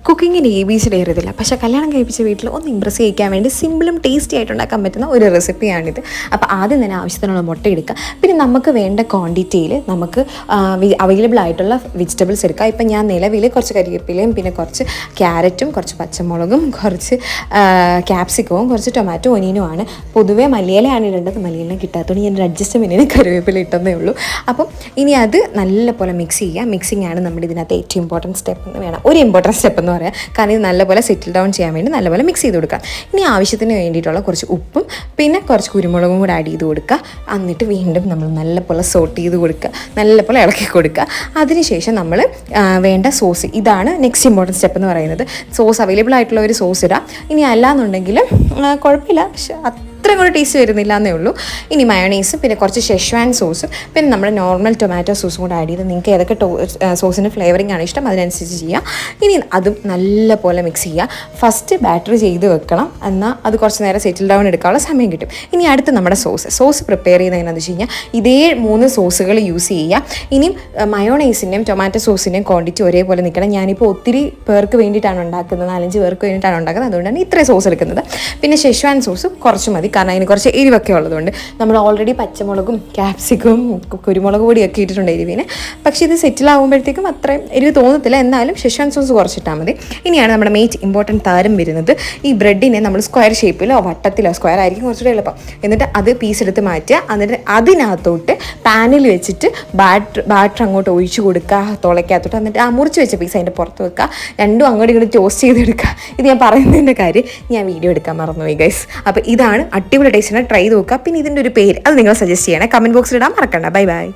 കുക്കിങ്ങിന് ABC അറിയത്തില്ല, പക്ഷേ കല്യാണം കഴിപ്പിച്ച വീട്ടിൽ ഒന്ന് ഇമ്പ്രസ് ചെയ്യിക്കാൻ വേണ്ടി സിമ്പിളും ടേസ്റ്റി ആയിട്ട് ഉണ്ടാക്കാൻ പറ്റുന്ന ഒരു റെസിപ്പിയാണിത്. അപ്പോൾ ആദ്യം തന്നെ ആവശ്യത്തിനുള്ള മുട്ട എടുക്കുക. പിന്നെ നമുക്ക് വേണ്ട ക്വാണ്ടിറ്റിയിൽ നമുക്ക് അവൈലബിൾ ആയിട്ടുള്ള വെജിറ്റബിൾസ് എടുക്കുക. ഇപ്പം ഞാൻ നിലവിൽ കുറച്ച് കരിവേപ്പിലയും പിന്നെ കുറച്ച് ക്യാരറ്റും കുറച്ച് പച്ചമുളകും കുറച്ച് ക്യാപ്സിക്കവും കുറച്ച് ടൊമാറ്റോ ഒനിയനുമാണ്. പൊതുവേ മലയാളമാണ് ഇടേണ്ടത്, മലയാളം കിട്ടാത്തതുകൊണ്ട് ഞാൻ അഡ്ജസ്റ്റ്മെൻറ്റിന് കറിവേപ്പില ഇട്ടതേ ഉള്ളൂ. അപ്പം ഇനി അത് നല്ലപോലെ മിക്സ് ചെയ്യുക. മിക്സിംഗ് ആണ് നമ്മുടെ ഇതിനകത്ത് ഏറ്റവും ഇമ്പോർട്ടൻറ്റ് സ്റ്റെപ്പ് എന്ന് വേണം, ഒരു ഇമ്പോർട്ടൻറ്റ് സ്റ്റെപ്പ് എന്ന് പറയാം. കാരണം ഇത് നല്ലപോലെ സെറ്റിൽ ഡൗൺ ചെയ്യാൻ വേണ്ടി നല്ലപോലെ മിക്സ് ചെയ്ത് കൊടുക്കുക. ഇനി ആവശ്യത്തിന് വേണ്ടിയിട്ടുള്ള കുറച്ച് ഉപ്പും പിന്നെ കുറച്ച് കുരുമുളകും കൂടെ ആഡ് ചെയ്ത് കൊടുക്കുക. എന്നിട്ട് വീണ്ടും നമ്മൾ നല്ലപോലെ സോട്ട് ചെയ്ത് കൊടുക്കുക, നല്ലപോലെ ഇളക്കി കൊടുക്കുക. അതിനുശേഷം നമ്മൾ വേണ്ട സോസ്, ഇതാണ് നെക്സ്റ്റ് ഇമ്പോർട്ടൻറ്റ് സ്റ്റെപ്പ് എന്ന് പറയുന്നത്. സോസ് അവൈലബിൾ ആയിട്ടുള്ള ഒരു സോസ് ഇടാം. ഇനി അല്ലാന്നുണ്ടെങ്കിൽ കുഴപ്പമില്ല, പക്ഷേ അത്രയും കൂടെ ടേസ്റ്റ് വരുന്നില്ല എന്നേ ഉള്ളൂ. ഇനി മയോണൈസും പിന്നെ കുറച്ച് ഷെഷ്വാൻ സോസും പിന്നെ നമ്മുടെ നോർമൽ ടൊമാറ്റോ സോസും കൂടെ ആഡ് ചെയ്ത് നിങ്ങൾക്ക് ഏതൊക്കെ സോസിൻ്റെ ഫ്ലേവറിംഗ് ആണ് ഇഷ്ടം അതിനനുസരിച്ച് ചെയ്യുക. ഇനി അതും നല്ല പോലെ മിക്സ് ചെയ്യുക. ഫസ്റ്റ് ബാറ്റർ ചെയ്ത് വെക്കണം, എന്നാൽ അത് കുറച്ച് നേരം സെറ്റിൽ ഡൗൺ എടുക്കാനുള്ള സമയം കിട്ടും. ഇനി അടുത്ത് നമ്മുടെ സോസ് പ്രിപ്പയർ ചെയ്യുന്നതെന്നു വെച്ച് കഴിഞ്ഞാൽ ഇതേ 3 സോസുകൾ യൂസ് ചെയ്യുക. ഇനിയും മയോണൈസിൻ്റെയും ടൊമാറ്റോ സോസിൻ്റെയും ക്വാണ്ടിറ്റി ഒരേപോലെ നിൽക്കണം. ഞാനിപ്പോൾ ഒത്തിരി പേർക്ക് വേണ്ടിയിട്ടാണ് ഉണ്ടാക്കുന്നത്, 4-5 പേർക്ക് വേണ്ടിയിട്ടാണ് ഉണ്ടാക്കുന്നത്, അതുകൊണ്ടാണ് ഇത്രയും സോസ് എടുക്കുന്നത്. പിന്നെ ഷെഷ്വാൻ സോസ് കുറച്ച് മതി, കാരണം അതിന് കുറച്ച് എരിവൊക്കെ ഉള്ളതുകൊണ്ട്. നമ്മൾ ഓൾറെഡി പച്ചമുളകും ക്യാപ്സിക്കും കുരുമുളക് പൊടിയൊക്കെ ഇട്ടിട്ടുണ്ട് എരിവിന്, പക്ഷേ ഇത് സെറ്റിലാകുമ്പോഴത്തേക്കും അത്രയും എരിവ് തോന്നത്തില്ല. എന്നാലും ഷെഷ്വാൻ സോസ് കുറച്ചിട്ടാൽ മതി. ഇനിയാണ് നമ്മുടെ മെയിൻ ഇമ്പോർട്ടൻറ്റ് താരം വരുന്നത്. ഈ ബ്രെഡിനെ നമ്മൾ സ്ക്വയർ ഷേപ്പിലോ വട്ടത്തിലോ, സ്ക്വയർ ആയിരിക്കും കുറച്ചുകൂടെ എളുപ്പം, എന്നിട്ട് അത് പീസ് എടുത്ത് മാറ്റുക. എന്നിട്ട് അതിനകത്തോട്ട് പാനിൽ വെച്ചിട്ട് ബാറ്റർ അങ്ങോട്ട് ഒഴിച്ച് കൊടുക്കുക, തുളയ്ക്കകത്തോട്ട്. എന്നിട്ട് മുറിച്ച് വെച്ച പീസ് അതിൻ്റെ പുറത്ത് വെക്കുക. രണ്ടും അങ്ങോട്ട് ഇങ്ങോട്ട് ടോസ്റ്റ് ചെയ്തെടുക്കുക. ഇത് ഞാൻ പറയുന്നതിൻ്റെ കാര്യം ഞാൻ വീഡിയോ എടുക്കാൻ മറന്നുപോയി ഗൈസ്. അപ്പോൾ ഇതാണ് അടിപൊളി ടേസ്റ്റിനെ ട്രൈ ചെയ്ത് നോക്കുക. പിന്നെ ഇതിൻ്റെ ഒരു പേര് അത് നിങ്ങൾ സജസ്റ്റ് ചെയ്യണേ, കമൻറ്റ് ബോക്സിൽ ഇടാൻ മറക്കണ്ട. Bye bye.